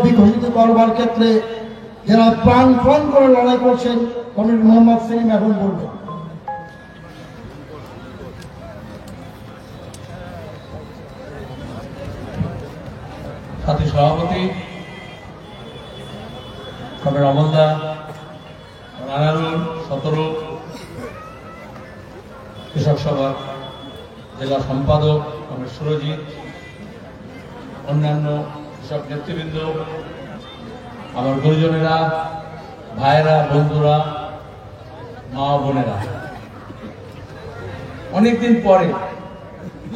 বিকশিত করবার ক্ষেত্রে যারা প্রাণপণ করে লড়াই করছেন, কমরেড মোহাম্মদ সেলিম এখন বলবেন। সাথী সভাপতি কমরেড অমলদা, আনারুল 17 কৃষক সভার জেলা সম্পাদক কমরেড সুরজিৎ, অন্যান্য কৃষক নেতৃবৃন্দ, আমার গুরুজনেরা, ভাইয়েরা, বন্ধুরা, মা বোনেরা, অনেকদিন পরে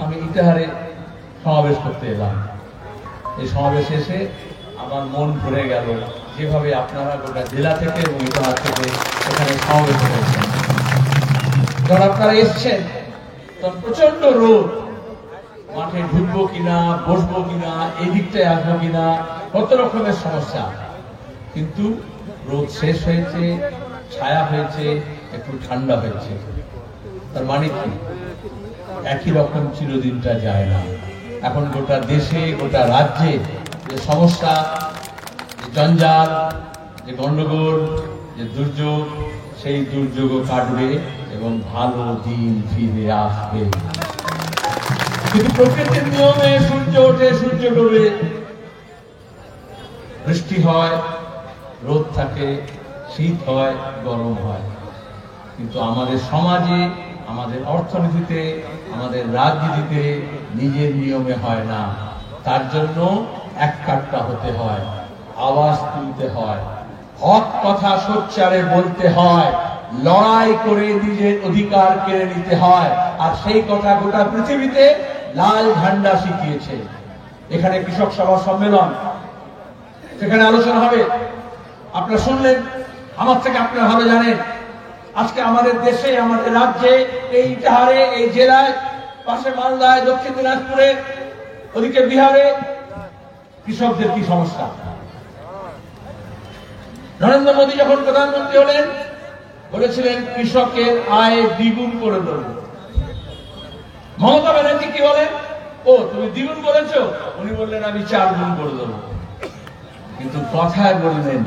আমি ইটাহারে সমাবেশ করতে এলাম। এই সমাবেশ এসে আমার মন ভরে গেল, যেভাবে আপনারা গোটা জেলা থেকে এবং ইটাহার থেকে এখানে সমাবেশ করেছেন। যখন আপনারা এসছেন তখন প্রচন্ড রোদ, মাঠে ঢুকবো কিনা, বসবো কিনা, এই দিকটায় আসবো কিনা, কত রকমের সমস্যা। কিন্তু রোদ শেষ হয়েছে, ছায়া হয়েছে, একটু ঠান্ডা হয়েছে। তার মানে কি, একই রকম চিরদিনটা যায় না। এখন গোটা দেশে, গোটা রাজ্যে যে সমস্যা, যে জঞ্জাল, যে গন্ডগোল, যে দুর্যোগ, সেই দুর্যোগও কাটবে এবং ভালো দিন ফিরে আসবে। কিন্তু প্রকৃতির নিয়মে সূর্য ওঠে, সূর্য ডোবে, বৃষ্টি হয়, রোদ থাকে, শীত হয়, গরম হয়। কিন্তু আমাদের সমাজে, আমাদের অর্থনীতিতে, আমাদের রাজনীতিতে নিজের নিয়মে হয় না। তার জন্য এক কাট্টা হতে হয়, আওয়াজ তুলতে হয়, হক কথা সোচ্চারে বলতে হয়, লড়াই করে নিজের অধিকার কেড়ে নিতে হয়। আর সেই কথা গোটা পৃথিবীতে লাল ঝান্ডা শিখিয়েছে। এখানে কৃষক সভা সম্মেলন, সেখানে আলোচনা হবে। আপনারা শুনলেন, আমার থেকে আপনারা ভালো জানেন আজকে আমাদের দেশে, আমাদের রাজ্যে, এই ইটাহারে, এই জেলায়, পাশে মালদায়, দক্ষিণ দিনাজপুরে, ওদিকে বিহারে কৃষকদের কি সমস্যা। নরেন্দ্র মোদী যখন প্রধানমন্ত্রী হলেন বলেছিলেন কৃষকের আয় দ্বিগুণ করে দেব। মমতা ব্যানার্জি কি বলেন, ও তুমি দ্বিগুণ বলেছ, উনি বললেন আমি 4 গুণ করে দেব। কিন্তু কথায় বললেন,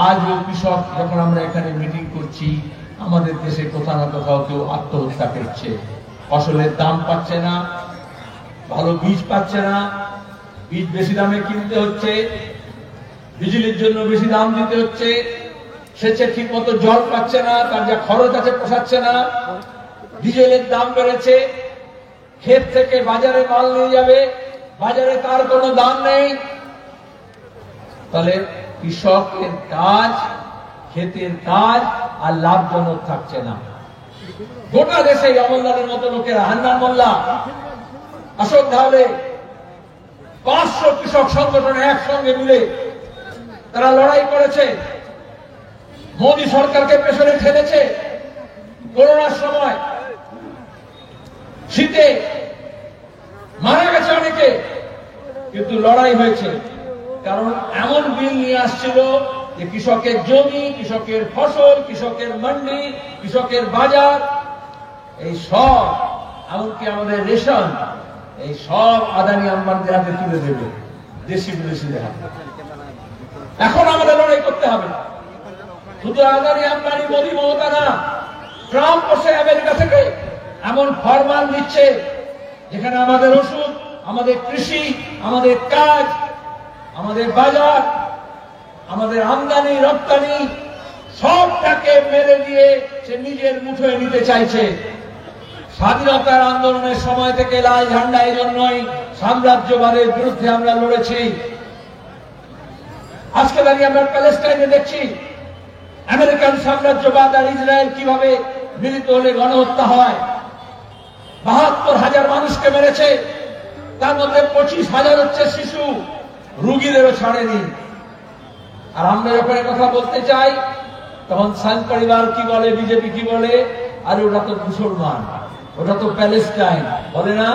আজও কৃষক, যখন আমরা এখানে মিটিং করছি, আমাদের দেশে কোথাও না কোথাও কেউ আত্মহত্যা করছে। ফসলের দাম পাচ্ছে না, ভালো বীজ পাচ্ছে না, বীজ বেশি দামে কিনতে হচ্ছে, বিজলির জন্য বেশি দাম দিতে হচ্ছে, সেচে ঠিক মতো জল পাচ্ছে না, তার যা খরচ আছে পোষাচ্ছে না, ডিজেলের দাম বেড়েছে, ক্ষেত থেকে বাজারে মাল নিয়ে যাবে, বাজারে তার কোনো দাম নেই। তাহলে কৃষকের কাজ, ক্ষেতের কাজ আর লাভজনক থাকছে না। গোটা দেশে অমলদারের মতো লোকেরা, হান্নান মোল্লা, অশোক ধাওলে, 500 কৃষক সংগঠন একসঙ্গে মিলে তারা লড়াই করেছে, মোদী সরকারকে পেছনে ঠেলেছে। করোনার সময় শীতে মারা গেছে অনেকে, কিন্তু লড়াই হয়েছে। কারণ এমন বিল নিয়ে আসছিল যে কৃষকের জমি, কৃষকের ফসল, কৃষকের মান্ডি, কৃষকের বাজার, এই সব, এমনকি আমাদের রেশন, এই সব আদানি আম্বানিদের হাতে তুলে দেবে, দেশি বিদেশিদের হাতে। এখন আমাদের লড়াই করতে হবে। শুধু আদানি আম্বানি, মোদী, মমতা না, ট্রাম্প বসে আমেরিকা থেকে এমন ফরমান দিচ্ছে যেখানে আমাদের ওষুধ, আমাদের কৃষি, আমাদের কাজ, আমাদের বাজার, আমাদের আমদানি রপ্তানি সবটাকে মেরে দিয়ে সে নিজের মুঠোয় নিতে চাইছে। স্বাধীনতার আন্দোলনের সময় থেকে লাল ঝান্ডা, এই জন্যই সাম্রাজ্যবাদের বিরুদ্ধে আমরা লড়েছি। আজকে দাঁড়িয়ে আমরা প্যালেস্টাইনে দেখছি আমেরিকান সাম্রাজ্যবাদ আর ইসরায়েল কিভাবে মিলিত হলে গণহত্যা হয়। ৭২,০০০ মানুষকে মেরেছে, তার মধ্যে ২৫,০০০ হচ্ছে শিশু, রুগীদেরও ছাড়েনি। আর আমরা যখন কথা বলতে চাই তখন সান পরিবার কি বলে, বিজেপি কি বলে, আর ওটা তো মুসলমান, ওটা তো প্যালেস্টাইন বলে না।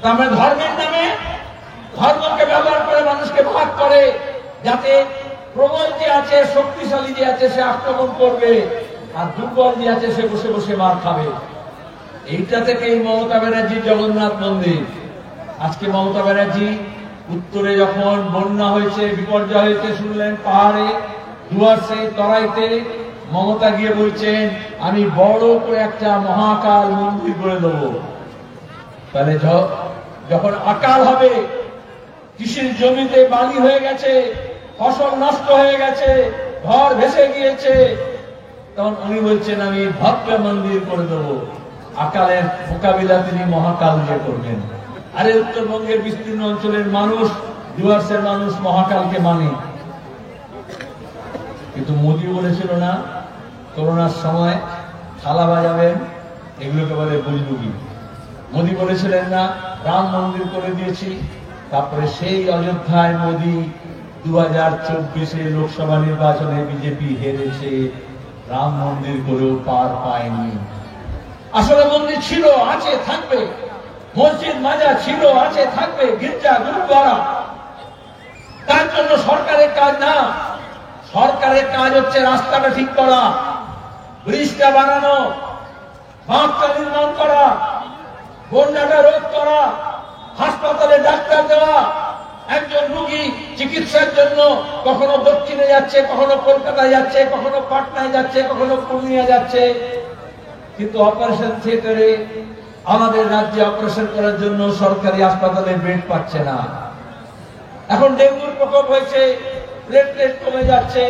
তার মানে ধর্মের নামে ধর্মকে ব্যবহার করে মানুষকে ভাগ করে, যাতে প্রবল যে আছে, শক্তিশালী যে আছে সে আক্রমণ করবে, আর দুর্বল যে আছে সে বসে বসে মার খাবে। এইটা থেকেই মমতা ব্যানার্জির জগন্নাথ মন্দির। আজকে মমতা ব্যানার্জি উত্তরে যখন বন্যা হয়েছে, বিপর্যয় হয়েছে, শুনলেন পাহাড়ে, ডুয়ার্সে, তরাইতে মমতা গিয়ে বলছেন আমি বড় করে একটা মহাকাল মন্দির করে দেবো। তাহলে যখন আকাল হবে, কৃষির জমিতে বালি হয়ে গেছে, ফসল নষ্ট হয়ে গেছে, ঘর ভেসে গিয়েছে, তখন উনি বলছেন আমি ভব্য মন্দির করে দেবো। আকালের মোকাবিলা তিনি মহাকাল দিয়ে করবেন। আরে উত্তরবঙ্গের বিস্তীর্ণ অঞ্চলের মানুষ, ডুয়ার্সের মানুষ মহাকালকে মানে, কিন্তু মোদী বলেছিল না করোনার সময় থালা বাজাবেন, এগুলোকে বলে বুজরুগি। মোদী বলেছিলেন না রাম মন্দির করে দিয়েছি, তারপরে সেই অযোধ্যায় মোদী 2024 লোকসভা নির্বাচনে বিজেপি হেরেছে, রাম মন্দির করেও পার পায়নি। আসলে মন্দির ছিল, আছে, থাকবে, মসজিদ মাজার ছিল, আছে, থাকবে, গির্জা, গুরুদ্বারা, তার জন্য সরকারের কাজ না। সরকারের কাজ হচ্ছে রাস্তাটা ঠিক করা, ব্রিজটা বানানো, বাঁধটা নির্মাণ করা, বন্যাটা রোধ করা, হাসপাতালে ডাক্তার দেওয়া। একজন রোগী চিকিৎসার জন্য কখনো দক্ষিণে যাচ্ছে, কখনো কলকাতায় যাচ্ছে, কখনো পাটনায় যাচ্ছে, কখনো পূর্ণিয়া যাচ্ছে, কিন্তু অপারেশন থিয়েটারে আমাদের রাজ্যে অপারেশন করার জন্য সরকারি হাসপাতালে বেড পাচ্ছে না। এখন ডেঙ্গুর প্রকোপ হয়েছে, প্লেটলেট কমে যাচ্ছে,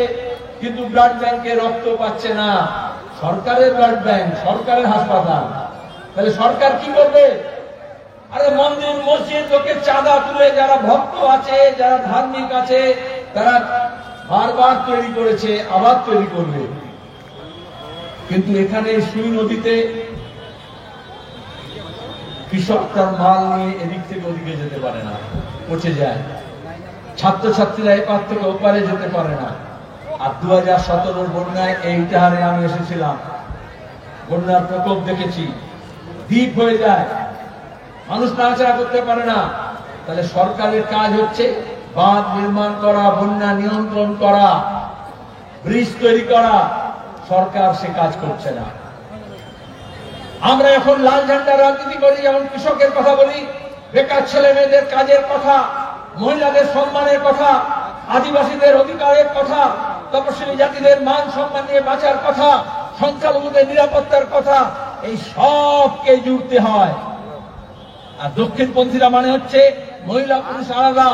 কিন্তু ব্লাড ব্যাংকে রক্ত পাচ্ছে না। সরকারের ব্লাড ব্যাংক, সরকারের হাসপাতাল, তাহলে সরকার কি করবে? আরে মন্দির মসজিদ লোকের চাঁদা তুলে যারা ভক্ত আছে, যারা ধার্মিক আছে, তারা বারবার তৈরি করেছে, আবার তৈরি করবে। কিন্তু এখানে সুই নদীতে কৃষক তার মাল নিয়ে এদিক থেকে ওদিকে যেতে পারে না, পচে যায়। ছাত্রছাত্রীরা এপার থেকে ওপারে যেতে পারে না। আর 2017 বন্যায় এই ইটাহারে আমি এসেছিলাম, বন্যার প্রকোপ দেখেছি, দ্বীপ হয়ে যায়, মানুষ নাড়াচাড়া করতে পারে না। তাহলে সরকারের কাজ হচ্ছে বাঁধ নির্মাণ করা, বন্যা নিয়ন্ত্রণ করা, ব্রিজ তৈরি করা। সরকার সে কাজ করছে না। আমরা এখন লাল ঝান্ডা রাজনীতি করি, যেমন কৃষকের কথা বলি, বেকার ছেলে মেয়েদের কাজের কথা, মহিলাদের সম্মানের কথা, আদিবাসীদের অধিকারের কথা, তপশিলি জাতিদের মান সম্মান নিয়ে বাঁচার কথা, সংখ্যালঘুদের নিরাপত্তার কথা, এই সবকে জুড়তে হয়। আর দক্ষিণপন্থীরা মানে হচ্ছে মহিলা পুরুষ আলাদা,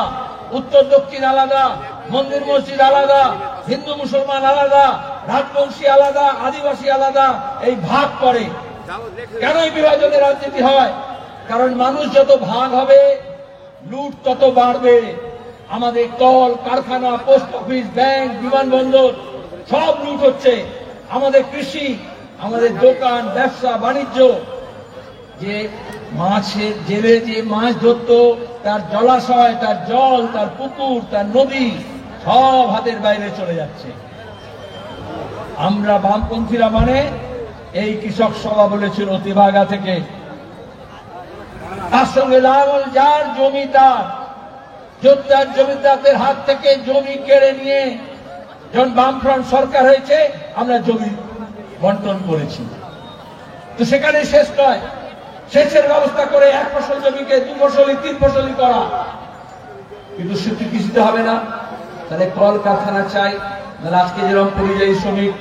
উত্তর দক্ষিণ আলাদা, মন্দির মসজিদ আলাদা, হিন্দু মুসলমান আলাদা, রাজবংশী আলাদা, আদিবাসী আলাদা, এই ভাগ করে। কেন এই বিভাজনের রাজনীতি হয়? কারণ মানুষ যত ভাগ হবে লুট তত বাড়বে। আমাদের কল কারখানা, পোস্ট অফিস, ব্যাংক, বিমানবন্দর সব লুট হচ্ছে। আমাদের কৃষি, আমাদের দোকান, ব্যবসা বাণিজ্য, যে মাছের জেলে যে মাছ ধরত, তার জলাশয়, তার জল, তার পুকুর, তার নদী সব হাতের বাইরে চলে যাচ্ছে। আমরা বামপন্থীরা মানে এই কৃষক সভা বলেছিল তেভাগা থেকে, তার সঙ্গে লাঙল যার জমিদার, যোদ্ধার জমিদারদের হাত থেকে জমি কেড়ে নিয়ে যখন বামফ্রন্ট সরকার হয়েছে আমরা জমি বন্টন করেছি। তো সেখানে শেষ নয়, সেচের ব্যবস্থা করে 1 ফসল জমিকে 2 ফসলি 3 ফসলি করা, কিন্তু শুধু কৃষিতে হবে না। তাহলে কল কারখানা চাই। তাহলে আজকে যেরকম পরিযায়ী শ্রমিক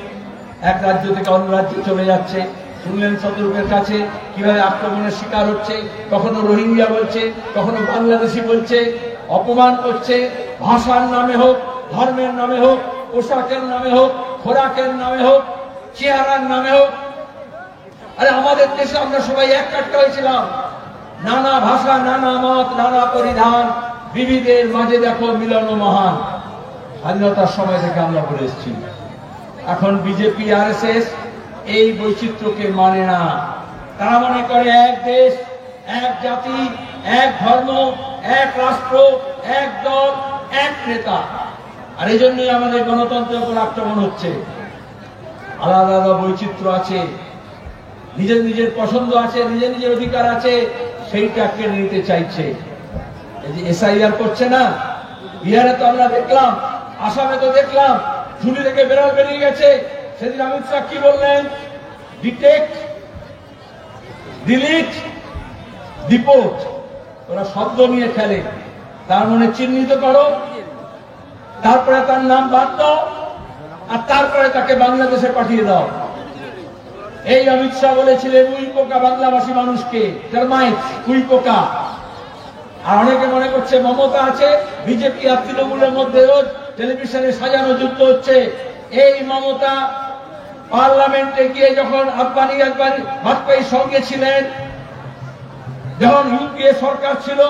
এক রাজ্য থেকে অন্য রাজ্যে চলে যাচ্ছে, শুনলেন শত্রুকের কাছে কিভাবে আক্রমণের শিকার হচ্ছে, কখনো রোহিঙ্গা বলছে, কখনো বাংলাদেশি বলছে, অপমান করছে, ভাষার নামে হোক, ধর্মের নামে হোক, পোশাকের নামে হোক, খোরাকের নামে হোক, চেহারার নামে হোক। আরে আমাদের দেশে আমরা সবাই এক কাট্টা হয়েছিলাম, নানা ভাষা, নানা মত, নানা পরিধান, বিবিধের মাঝে দেখো মিলন মহান। স্বাধীনতার সময় থেকে আমরা বলে এসেছি। এখন বিজেপি আরএসএস এই বৈচিত্র্যকে মানে না। তারা মনে করে এক দেশ, এক জাতি, এক ধর্ম, এক রাষ্ট্র, এক দল, এক নেতা। আর এই জন্যই আমাদের গণতন্ত্রের উপর আক্রমণ হচ্ছে। আলাদা আলাদা বৈচিত্র্য আছে, নিজের নিজের পছন্দ আছে, নিজের নিজের অধিকার আছে, সেইটা কেড়ে নিতে চাইছে। এই যে এসআইআর করছে না, বিহারে তো আমরা দেখলাম, আসামে তো দেখলাম, ঝুলি থেকে বেড়াল বেরিয়ে গেছে। সেদিন অমিত শাহ কি বললেন? Detect, delete, deport. ওরা শব্দ নিয়ে খেলে। তার মনে চিহ্নিত করো, তারপরে তার নাম বাদ দাও, আর তারপরে তাকে বাংলাদেশে পাঠিয়ে দাও। এই অমিত শাহ বলেছিলেন উই পোকা বাংলাভাষী মানুষকে, টার্মাইটস, উই পোকা। আর অনেকে মনে করছে মমতা আছে, বিজেপি আর তৃণমূলের মধ্যে রোজ টেলিভিশনে সাজানো যুদ্ধ হচ্ছে। এই মমতা পার্লামেন্টে গিয়ে যখন আব্বানি বাজপেয়ীর সঙ্গে ছিলেন, যখন ইউপিএ সরকার ছিল,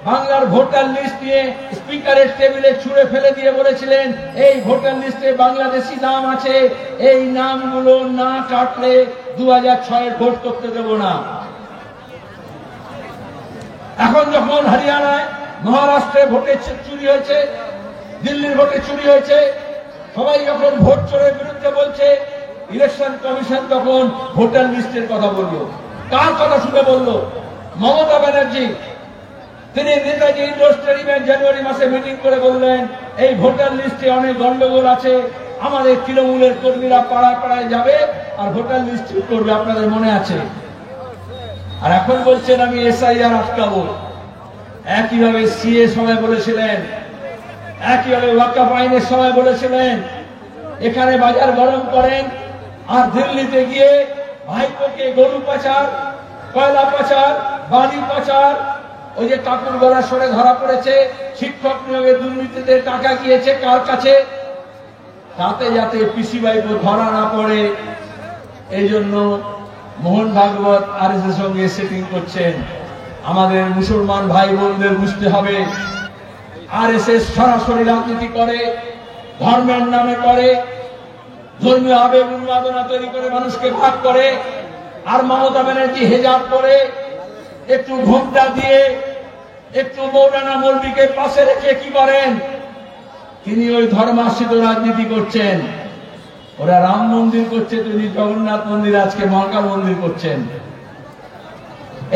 বাংলার ভোটার লিস্ট নিয়ে স্পিকারের টেবিলে ছুঁড়ে ফেলে দিয়ে বলেছিলেন এই ভোটার লিস্টে বাংলাদেশি নাম আছে, এই নামগুলো না কাটলে 2006 ভোট করতে দেব না। এখন যখন হরিয়ানায়, মহারাষ্ট্রে ভোটে চুরি হয়েছে, দিল্লির ভোটে চুরি হয়েছে, সবাই যখন ভোট চোরের বিরুদ্ধে বলছে, ইলেকশন কমিশন তখন ভোটার লিস্টের কথা বলল। কার কথা শুনে বলল? মমতা ব্যানার্জি। তিনি নেতাজি ইন্ডোর স্টেডিয়ামে জানুয়ারি মাসে মিটিং করে বললেন এই ভোটার লিস্টে অনেক গন্ডগোল আছে, আমাদের তৃণমূলের কর্মীরা পাড়ায় পাড়ায় যাবে আর ভোটার লিস্ট করবে, আপনাদের মনে আছে। আর এখন বলছেন আমি এসআইআর আটকাবো। একইভাবে সিএ সময় বলেছিলেন, একইভাবে ওয়াকফ আইনের সময় বলেছিলেন। এখানে বাজার গরম করেন, আর দিল্লিতে গিয়ে ভাইপোকে গরু পাচার, কয়লা পাচার, বাড়ি পাচার, ওই যে কাকুর গলা সরে ধরা পড়েছে, শিক্ষক নিয়োগে দুর্নীতিতে টাকা গিয়েছে কার কাছে, তাতে যাতে পিসি ভাইপো ধরা না পড়ে এই জন্য মোহন ভাগবত আরএসএস সঙ্গে সেটিং করছেন। আমাদের মুসলমান ভাই বোনদের বুঝতে হবে আরএসএস সরাসরি রাজনীতি করে, ধর্মের নামে করে, ধর্মীয় আবেগ উন্মাদনা তৈরি করে মানুষকে ভাগ করে। আর মমতা ব্যানার্জি হেজাব করে, একটু ঘোমটা দিয়ে, একটু মৌলানা মৌলবীকে পাশে রেখে কি করেন? তিনি ওই ধর্মাশ্রিত রাজনীতি করছেন। ওরা রাম মন্দির করছে, তিনি জগন্নাথ মন্দির, আজকে মহাকাল মন্দির করছেন।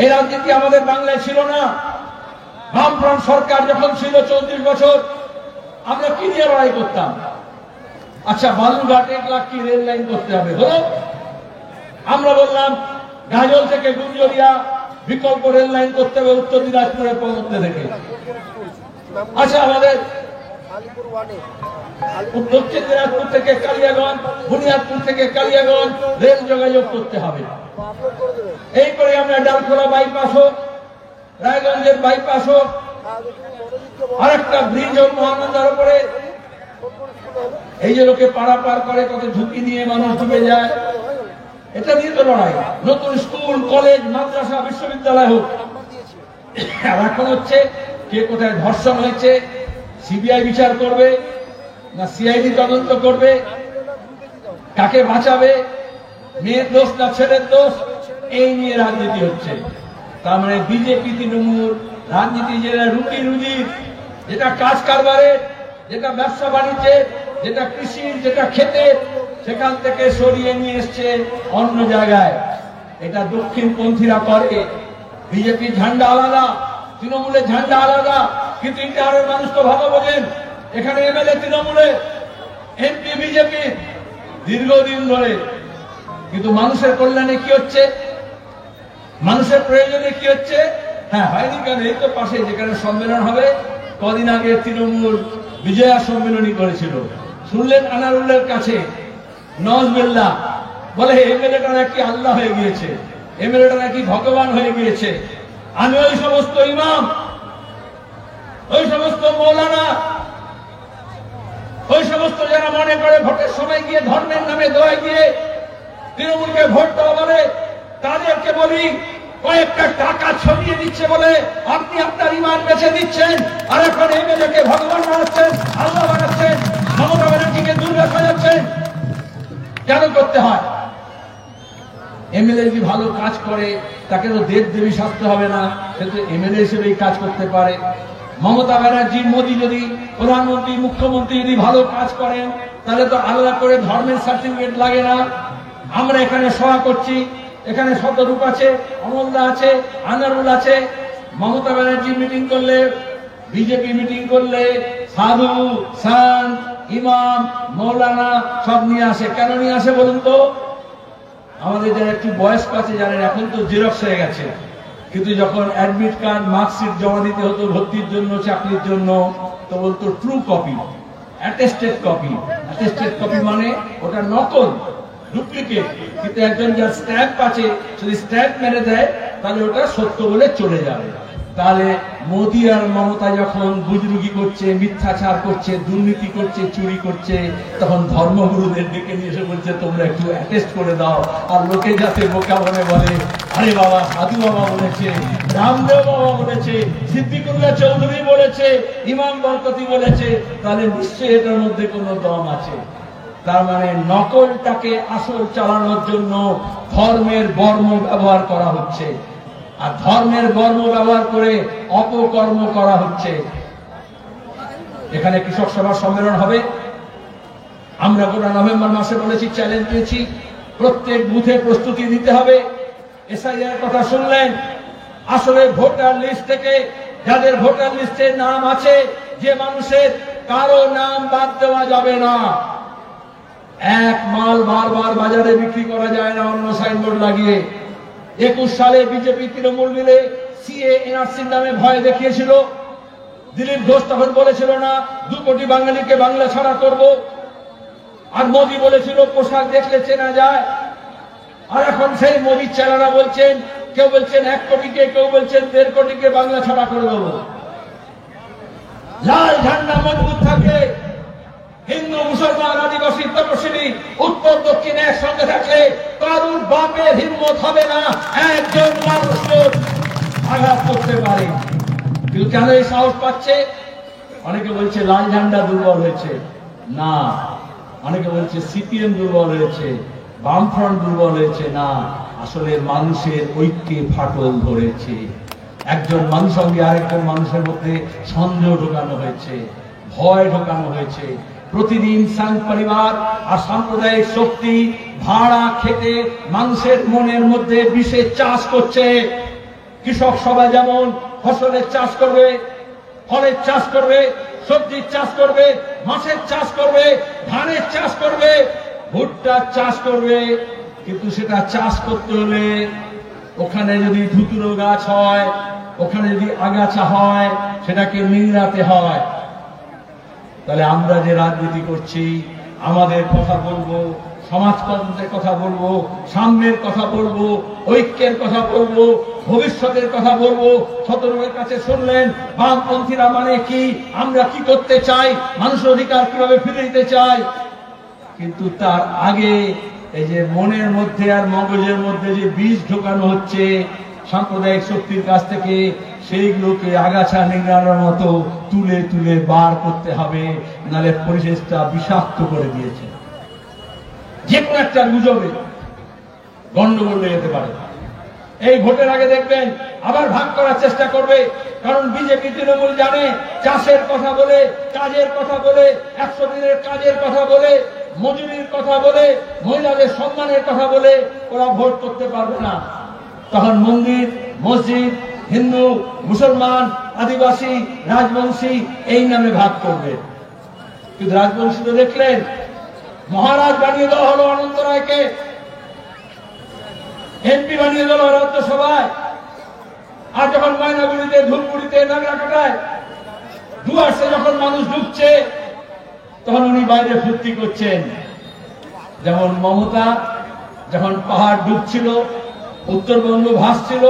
এই রাজনীতি আমাদের বাংলায় ছিল না। বামফ্রন্ট সরকার যখন ছিল 34 বছর, আমরা কি নিয়ে লড়াই করতাম? আচ্ছা, বালুরঘাট 1 লাখ কি রেল লাইন করতে হবে, হলো? আমরা বললাম গাজল থেকে গুঞ্জরিয়া বিকল্প রেল লাইন করতে হবে উত্তর দিনাজপুরের মধ্যে থেকে। আচ্ছা, আমাদের দক্ষিণ দিনাজপুর থেকে কালিয়াগঞ্জ, বুনিয়াদপুর থেকে কালিয়াগঞ্জ রেল যোগাযোগ করতে হবে। এই করে আমরা ডালখোলা বাইপাস হোক, রায়গঞ্জের বাইপাস হোক, আরেকটা ব্রিজ হোক মহানন্দার উপরে। এই যে লোকে পারাপার করে, কত ঝুঁকি নিয়ে মানুষ ডুবে যায়, এটা নিয়ে তো লড়াই। নতুন স্কুল, কলেজ, মাদ্রাসা, বিশ্ববিদ্যালয় হোক। আর এখন হচ্ছে কে কোথায় ধর্ষণ হয়েছে সিবিআই বিচার করবে না সিআইডি তদন্ত করবে, কাকে বাঁচাবে, মেয়ের দোষ না ছেলের দোষ, এই নিয়ে রাজনীতি হচ্ছে। তার মানে বিজেপি তৃণমূল রাজনীতি যেটা রুটি রুজির, যেটা কাজ কারবারের, যেটা ব্যবসা বাণিজ্যের, যেটা কৃষির, যেটা ক্ষেতের, সেখান থেকে সরিয়ে নিয়ে এসছে অন্য জায়গায়। এটা দক্ষিণপন্থীরা করে। বিজেপির ঝান্ডা আলাদা, তৃণমূলের ঝান্ডা আলাদা, কিন্তু ইন্টারের মানুষ তো ভালো বোঝেন। এখানে এমএলএ তৃণমূলের, এমপি বিজেপি দীর্ঘদিন ধরে, কিন্তু মানুষের কল্যাণে কি হচ্ছে, মানুষের প্রয়োজনে কি হচ্ছে? হ্যাঁ, হয়নি কেন? এই তো পাশে যেখানে সম্মেলন হবে, কদিন আগে তৃণমূল বিজয়া সম্মেলনী করেছিল, শুনলেন আনারুলের কাছে নজবেল্লা বলে এমএলএটা নাকি আল্লাহ হয়ে গিয়েছে, এমএলএটা নাকি ভগবান হয়ে গিয়েছে। আমি ওই সমস্ত ইমাম, ওই সমস্ত মৌলানা, ওই সমস্ত যারা মনে করে ভোটের সময় গিয়ে ধর্মের নামে দোয়া গিয়ে তৃণমূলকে ভোট দেওয়া বলে, তাদেরকে বলি কয়েকটা টাকা ছড়িয়ে দিচ্ছে বলে আপনি আপনার ইমান বেছে দিচ্ছেন, আর এখন এমএলএ কে ভগবান বানাচ্ছেন, আল্লাহ বানাচ্ছেন, মমতা ব্যানার্জিকে দুর্গা সাজাচ্ছেন। কেন করতে হয়? এমএলএ যদি ভালো কাজ করে তাকে তো দেব দেবী শাস্তি হবে না, সে তো এমএলএ হিসেবেই কাজ করতে পারে। মমতা ব্যানার্জি, মোদী যদি প্রধানমন্ত্রী, মুখ্যমন্ত্রী যদি ভালো কাজ করেন, তাহলে তো আলাদা করে ধর্মের সার্টিফিকেট লাগে না। আমরা এখানে সভা করছি, এখানে শতরূপ আছে, অমলদা আছে, আনারুল আছে। মমতা ব্যানার্জি মিটিং করলে, বিজেপি মিটিং করলে সাধু, সান্ত, ইমাম, মৌলানা সব নিয়ে আসে। কেন নিয়ে আসে বলুন তো? আমাদের যারা একটু বয়স্ক আছে জানেন, এখন তো জেরক্স হয়ে গেছে, কিন্তু যখন অ্যাডমিট কার্ড মার্কশিট জমা দিতে হতো ভর্তির জন্য চাকরির জন্য, তো বলতো true copy, attested copy. Attested copy মানে ওটা নকল, ডুপ্লিকেট। কিন্তু একজন যার স্ট্যাম্প আছে যদি স্ট্যাম্প মেরে দেয় তাহলে ওটা সত্য বলে চলে যাবে। তাহলে মোদি আর মমতা যখন বুজরুগি করছে, মিথ্যাচার করছে, দুর্নীতি করছে, চুরি করছে, তখন ধর্মগুরুদের ডেকে নিয়ে এসে বলছে তোমরা একটু অ্যাটেস্ট করে দাও। আর লোকে যাতে বোকা মনে বলে আরে বাবা সাধু বাবা বলেছে, রামদেব বাবা বলেছে, সিদ্দিকুল্লাহ চৌধুরী বলেছে, ইমাম বরকতি বলেছে, তাহলে নিশ্চয়ই এটার মধ্যে কোনো দম আছে। তার মানে নকলটাকে আসল চালানোর জন্য ধর্মের বর্ম ব্যবহার করা হচ্ছে, আর ধর্মের বর্ম ব্যবহার করে অপকর্ম করা হচ্ছে। এখানে কৃষক সভা সম্মেলন হবে। আমরা গোটা নভেম্বর মাসে বলেছি, চ্যালেঞ্জ দিয়েছি, প্রত্যেক বুথে প্রস্তুতি নিতে হবে। এসআইআর কথা শুনলেন, আসলে ভোটার লিস্ট থেকে যাদের ভোটার লিস্টে নাম আছে, যে মানুষের কারো নাম বাদ দেওয়া যাবে না। এক মাল বারবার বাজারে বিক্রি করা যায় না অন্য সাইনবোর্ড লাগিয়ে। 21 সালে বিজেপি তৃণমূল মিলে সিএ এনআরসির নামে ভয় দেখিয়েছিল। দিলীপ ঘোষ তখন বলেছিল না 2 কোটি বাঙালিকে বাংলা ছাড়া করব, আর মোদি বলেছিল পোশাক দেখলে চেনা যায়। আর এখন সেই মোদির চেলারা বলছেন, কেউ বলছেন 1 কোটিকে, কেউ বলছেন 1.5 কোটিকে বাংলা ছাড়া করে দেব। লাল ঝান্ডা মজবুত থাকলে, হিন্দু মুসলমান আদিবাসী তপশিলি উত্তর দক্ষিণে একসঙ্গে থাকলে কারুর বাপের হিম্মত হবে না একজন মানুষকে আঘাত করতে পারে। কিন্তু কেন এই সাহস পাচ্ছে? অনেকে বলছে লাল ঝান্ডা দুর্বল হয়েছে, না। অনেকে বলছে সিপিএম দুর্বল হয়েছে, বামফ্রন্ট দুর্বল হয়েছে, না। আসলে মানুষের ঐক্যে ফাটল ধরেছে। একজন মানুষ সঙ্গে আরেকজন মানুষের মধ্যে সন্দেহ ঢোকানো হয়েছে, ভয় ঢোকানো হয়েছে। প্রতিদিন সাং পরিবার আর সাম্প্রদায়িক শক্তি ভাড়া খেতে মানুষের মনের মধ্যে বিষের চাষ করছে। কৃষক সবাই যেমন ফসলের চাষ করবে, ফলের চাষ করবে, সবজির চাষ করবে, মাছের চাষ করবে, ধানের চাষ করবে, ভুট্টার চাষ করবে, কিন্তু সেটা চাষ করতে হলে ওখানে যদি ধুতুরো গাছ হয়, ওখানে যদি আগাছা হয়, সেটাকে নিংড়াতে হয়। তাহলে আমরা যে রাজনীতি করছি, আমাদের কথা বলবো, সমাজতন্ত্রের কথা বলবো, সাম্যের কথা বলবো, ঐক্যের কথা বলবো, ভবিষ্যতের কথা বলবো। শতরূপের কাছে শুনলেন বামপন্থীরা মানে কি, আমরা কি করতে চাই, মানুষের অধিকার কিভাবে ফিরে দিতে চাই। কিন্তু তার আগে এই যে মনের মধ্যে আর মগজের মধ্যে যে বীজ ঢোকানো হচ্ছে সাম্প্রদায়িক শক্তির কাছ থেকে, সেইগুলোকে আগাছা নিংড়ানোর মতো তুলে তুলে বার করতে হবে, নাহলে পরিবেশটা বিষাক্ত করে দিয়েছে। যে কোনো একটা গুজবে গন্ডগোল লেগে যেতে পারে। এই ভোটের আগে দেখবেন আবার ভাগ করার চেষ্টা করবে, কারণ বিজেপি তৃণমূল জানে চাষের কথা বলে, কাজের কথা বলে, 100 দিনের কাজের কথা বলে, মজুরির কথা বলে, মহিলাদের সম্মানের কথা বলে ওরা ভোট করতে পারবে না। তখন মন্দির, মসজিদ, হিন্দু, মুসলমান, আদিবাসী, রাজবংশী এই নামে ভাগ করবে। কিন্তু রাজবংশী তো দেখলেন মহারাজ বানিয়ে দেওয়া হলো অনন্ত রায়কে, এমপি বানিয়ে দেওয়া হলো রাজ্যসভায়। আর যখন ময়নাগুড়িতে, ধূপগুড়িতে, নাগরাকাটায়, ডুয়ার্সে যখন মানুষ ঢুকছে, তখন উনি বাইরে ফুর্তি করছেন। যেমন মমতা যখন পাহাড় ডুবছিল, উত্তরবঙ্গ ভাসছিল,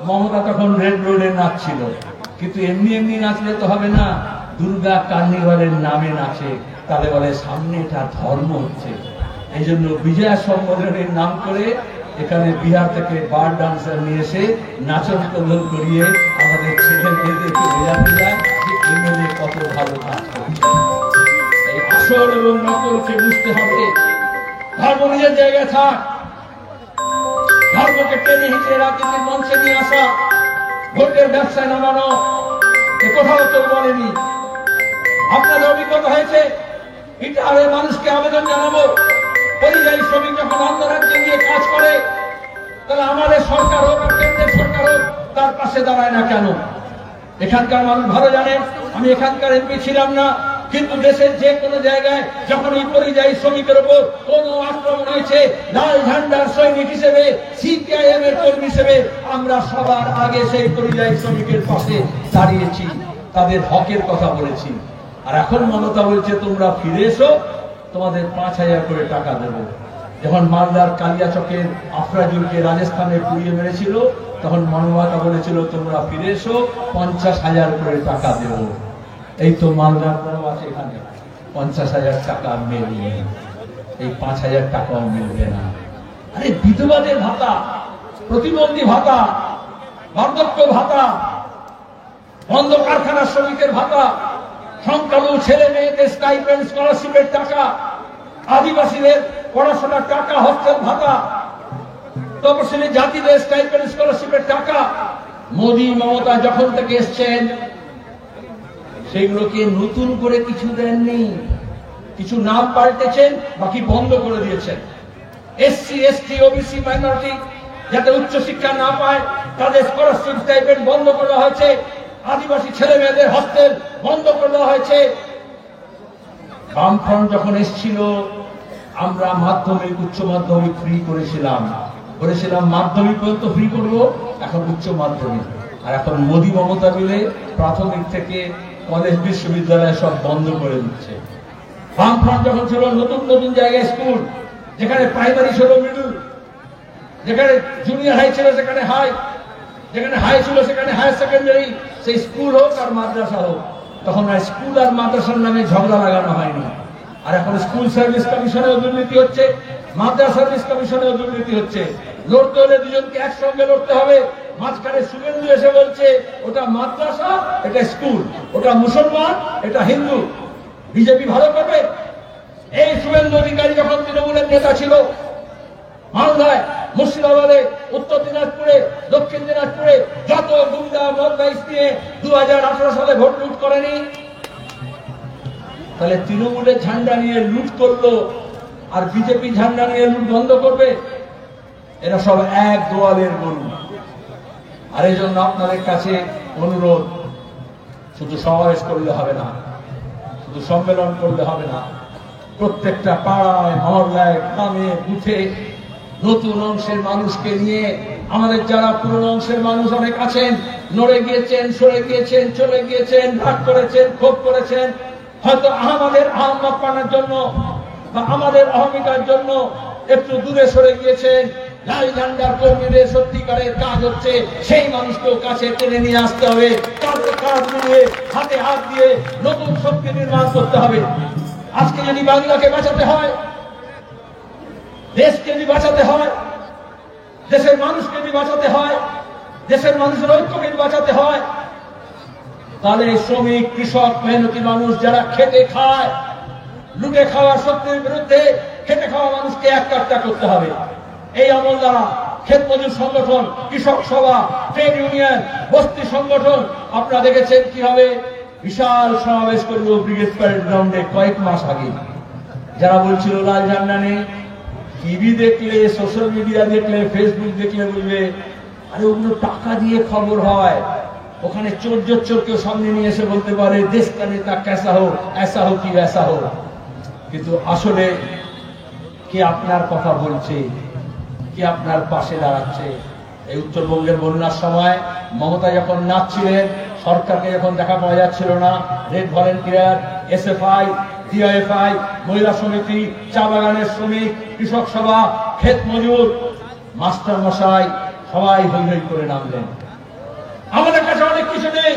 মমতা তখন রেড রোডে নাচছিল। কিন্তু এমনি এমনি নাচলে তো হবে না, দুর্গা কার্নিভালের নামে নাচে, তাহলে বলে সামনে এটা ধর্ম হচ্ছে। এই জন্য বিজয়া সম্মেলনের নাম করে এখানে বিহার থেকে বার ডান্সার নিয়ে এসে নাচন কল্যাণ করিয়ে আমাদের ছেলে মেয়েদেরকে বোঝাতে যায় যে এমএলএ কত ভালো কাজ করছে। এই আসল এবং নকলকে বুঝতে হবে। ধর্ম নিজের জায়গায় থাক, ধর্মকে টেনে হিঁচড়ে রাজনীতির মঞ্চে নিয়ে আসা, ভোটের ব্যবসায় নামানো, এ কোথাও কেউ বলেনি। আপনাদের অভিজ্ঞতা হয়েছে, ইটাহারের মানুষকে আবেদন জানাবো, পরিযায়ী শ্রমিক যখন অন্য রাজ্যে গিয়ে কাজ করে, তাহলে আমাদের সরকার হোক আর কেন্দ্রের সরকার হোক তার পাশে দাঁড়ায় না কেন? এখানকার মানুষ ভালো জানেন, আমি এখানকার এমপি ছিলাম না, কিন্তু দেশের যে কোনো জায়গায় যখন এই পরিযায়ী শ্রমিকের উপর কোন আক্রমণ হয়েছে, লাল ঝান্ডার সৈনিক হিসেবে, সিপিআইএম এর কর্মী হিসেবে আমরা সবার আগে সেই পরিযায়ী শ্রমিকের পাশে দাঁড়িয়েছি, তাদের হকের কথা বলেছি। আর এখন মমতা বলছে তোমরা ফিরে এসো, তোমাদের 5,000 করে টাকা দেবো। যখন মালদার কালিয়াচকের আফরাজুলকে রাজস্থানে পুড়িয়ে মেরেছিল, তখন মমতা বলেছিল তোমরা ফিরে এসো, 50,000 করে টাকা দেবো। এই তো মালদার বড় আছে, এখানে 50,000 টাকা মেলবে, এই 5,000 টাকাও মিলবে না। আরে বিধবাদের ভাতা, প্রতিবন্ধী ভাতা, বার্ধক্য ভাতা, বন্ধ কারখানার শ্রমিকের ভাতা, সংখ্যালঘু ছেলে মেয়েদের স্টাইপেন্ড স্কলারশিপের টাকা, আদিবাসীদের পড়াশোনার টাকা, হস্টেল ভাতা, তপশিলি জাতিদের স্টাইপেন্ড স্কলারশিপের টাকা। মোদী মমতা যখন থেকে এসছেন সেগুলোকে নতুন করে কিছু দেননি, কিছু নাম পাল্টেছেন, বাকি বন্ধ করে দিয়েছেন। এসসি এসটি ওবিসি মাইনরিটি যাতে উচ্চশিক্ষা না পায় তাদের স্কলারশিপ স্টাইপেন্ড বন্ধ করা হয়েছে, আদিবাসী ছেলে মেয়েদের হস্টেল বন্ধ করে দেওয়া হয়েছে। বামফ্রন্ট যখন এসেছিল আমরা মাধ্যমিক উচ্চ মাধ্যমিক ফ্রি করেছিলাম, মাধ্যমিক পর্যন্ত ফ্রি করব, এখন উচ্চ মাধ্যমিক। আর এখন মোদী মমতা মিলে প্রাথমিক থেকে কলেজ বিশ্ববিদ্যালয় সব বন্ধ করে দিচ্ছে। বামফ্রন্ট যখন ছিল নতুন নতুন জায়গায় স্কুল, যেখানে প্রাইমারি ছিল মিডল, যেখানে জুনিয়র হাই ছিল সেখানে হাই, যেখানে হাই ছিল সেখানে হায়ার সেকেন্ডারি, সেই স্কুল হোক আর মাদ্রাসা হোক, তখন আর স্কুল আর মাদ্রাসার নামে ঝগড়া লাগানো হয়নি। আর এখন স্কুল সার্ভিস কমিশনেও দুর্নীতি হচ্ছে, মাদ্রাসা সার্ভিস কমিশনেও দুর্নীতি হচ্ছে। লড়তে হলে দুজনকে একসঙ্গে লড়তে হবে। মাঝখানে শুভেন্দু এসে বলছে ওটা মাদ্রাসা, এটা স্কুল, ওটা মুসলমান, এটা হিন্দু। বিজেপি ভালো করবে? এই শুভেন্দু অধিকারী যখন তৃণমূলের নেতা ছিল, মালদায়, মুর্শিদাবাদে, উত্তর দিনাজপুরে, দক্ষিণ দিনাজপুরে যত গুন্ডা বদমাইশ নিয়ে 2018 সালে ভোট লুট করেনি, তাহলে তৃণমূলের ঝান্ডা নিয়ে লুট করলো আর বিজেপি ঝান্ডা নিয়ে লুট বন্ধ করবে? এরা সব এক গোয়ালের গরু। আর এই জন্য আপনাদের কাছে অনুরোধ, শুধু সমাবেশ করলে হবে না, শুধু সম্মেলন করলে হবে না, প্রত্যেকটা পাড়ায়, মহল্লায়, গ্রামে, বুথে নতুন অংশের মানুষকে নিয়ে, আমাদের যারা পুরনো অংশের মানুষ অনেক আছেন, নড়ে গিয়েছেন, সরে গিয়েছেন, চলে গিয়েছেন, ভাগ করেছেন, ক্ষোভ করেছেন, হয়তো আমাদের আহ্বান পাওয়ার জন্য বা আমাদের অহমিকার জন্য একটু দূরে সরে গিয়েছেন। লাল ঝান্ডার কর্মীদের সত্যিকারের কাজ হচ্ছে সেই মানুষকেও কাছে টেনে নিয়ে আসতে হবে, কাঁধে কাঁধ মিলিয়ে, হাতে হাত দিয়ে নতুন শক্তি নির্মাণ করতে হবে। আজকে যদি বাংলাকে বাঁচাতে হয়, দেশকে যদি বাঁচাতে হয়, দেশের মানুষকে যদি বাঁচাতে হয়, দেশের মানুষের ঐক্যকে যদি বাঁচাতে হয়, তাহলে শ্রমিক, কৃষক, মেহনতি মানুষ যারা খেটে খায়, লুটে খাওয়ার শক্তির বিরুদ্ধে খেটে খাওয়া মানুষকে একটা করতে হবে। এই আমল দ্বারা ক্ষেত মজুর সংগঠন, কৃষক সভা, ট্রেড ইউনিয়ন, বস্তি সংগঠন, আপনারা দেখেছেন কিভাবে বিশাল সমাবেশ করলো ব্রিগেড প্যারেড গ্রাউন্ডে কয়েক মাস আগে। যারা বলছিল লাল ঝান্ডা নেই, টিভি দেখলে, সোশ্যাল মিডিয়া দেখলে, ফেসবুক দেখলে বলবে আরে ওগুলো টাকা দিয়ে খবর হয়, ওখানে চোর কেউ সামনে নিয়ে এসে বলতে পারে দেশ কা নেতা কেসা হোক, ऐसा हो কি वैसा हो। কিন্তু আসলে কে আপনার কথা বলছে, কে আপনার পাশে দাঁড়াচ্ছে? এই উত্তরবঙ্গের বন্যার সময় মমতা যখন নাচছিলেন, সরকারকে যখন দেখা পাওয়া যাচ্ছিল না, রেড ভলেন্টিয়ার, এসএফআই, ডিআইএফআই, মহিলা সমিতি, চা বাগানের শ্রমিক, কৃষক সভা, ক্ষেত মজুর, মাস্টার মশাই সবাই হৈ হৈ করে নামলেন। আমাদের কাছে অনেক কিছু নেই,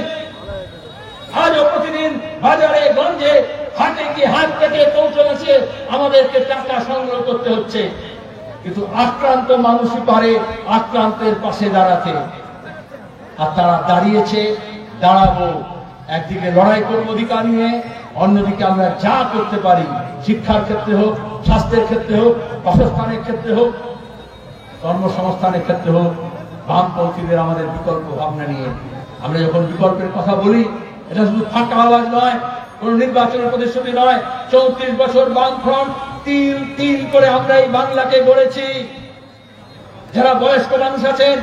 আজও প্রতিদিন বাজারে গঞ্জে হাটে কি হাত পেতে পৌঁছে আমাদেরকে টাকা সংগ্রহ করতে হচ্ছে। কিন্তু আক্রান্ত মানুষই পারে আক্রান্তের পাশে দাঁড়াতে, আর তারা দাঁড়িয়েছে, দাঁড়াবো। একদিকে লড়াই করবো অধিকার নিয়ে, অন্যদিকে আমরা যা করতে পারি, শিক্ষার ক্ষেত্রে হোক, স্বাস্থ্যের ক্ষেত্রে হোক, বাসস্থানের ক্ষেত্রে হোক, কর্মসংস্থানের ক্ষেত্রে হোক, বামপন্থীদের আমাদের বিকল্প ভাবনা নিয়ে আমরা যখন বিকল্পের কথা বলি, এটা শুধু ফাঁকা আওয়াজ নয়, কোন নির্বাচনের প্রতিশ্রুতি নয়। 34 বছর বামফ্রন্ট তিল তিল করে আমরা এই বাংলাকে গড়েছি। যারা বয়স্ক মানুষ আছেন,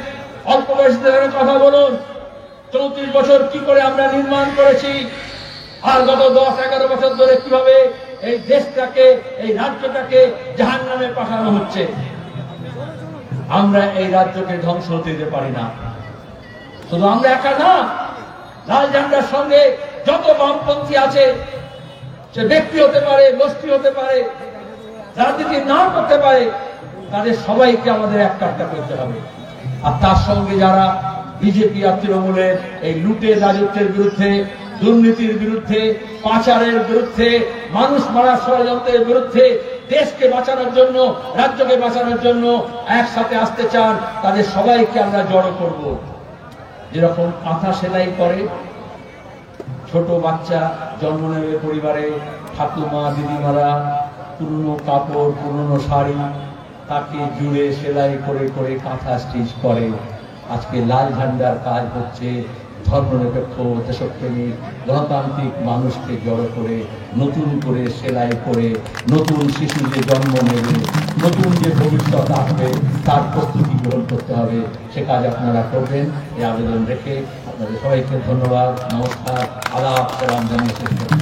অল্প বয়সীদের কথা বলুন, 34 বছর কি করে আমরা নির্মাণ করেছি। আর গত 10-11 বছর ধরে কিভাবে এই দেশটাকে, এই রাজ্যটাকে জাহান্নামে পাঠানো হচ্ছে। আমরা এই রাজ্যকে ধ্বংস হতে দিতে পারি না। শুধু আমরা একা না, লাল ঝান্ডার সঙ্গে যত বামপন্থী আছে, সে ব্যক্তি হতে পারে, গোষ্ঠী হতে পারে, রাজনীতি নাও করতে পারে, তাদের সবাইকে আমাদের এক কাট্টা করতে হবে। আর তার সঙ্গে যারা বিজেপি আর তৃণমূলের এই লুটের রাজত্বের বিরুদ্ধে, দুর্নীতির বিরুদ্ধে, পাচারের বিরুদ্ধে, মানুষ মারার ষড়যন্ত্রের বিরুদ্ধে, দেশকে বাঁচানোর জন্য, রাজ্যকে বাঁচানোর জন্য একসাথে আসতে চান, তাদের সবাইকে আমরা জড়ো করব। যেরকম কাঁথা সেলাই করে, ছোট বাচ্চা জন্ম নেবে পরিবারে, ঠাকুমা দিদিমারা পুরনো কাপড়, পুরনো শাড়ি তাকে জুড়ে সেলাই করে করে কাঁথা স্টিচ করে। আজকে লাল ঝান্ডার কাজ হচ্ছে ধর্মনিরপেক্ষ, দেশপ্রেমিক, গণতান্ত্রিক মানুষকে জড়ো করে নতুন করে সেলাই করে নতুন শিশু যে জন্ম নেবে, নতুন যে ভবিষ্যৎ আসবে, তার প্রস্তুতি গ্রহণ করতে হবে। সে কাজ আপনারা করবেন, এই আবেদন রেখে আপনাদের সবাইকে ধন্যবাদ, নমস্কার, আলাপ সালাম জানিয়ে শেষ করছি।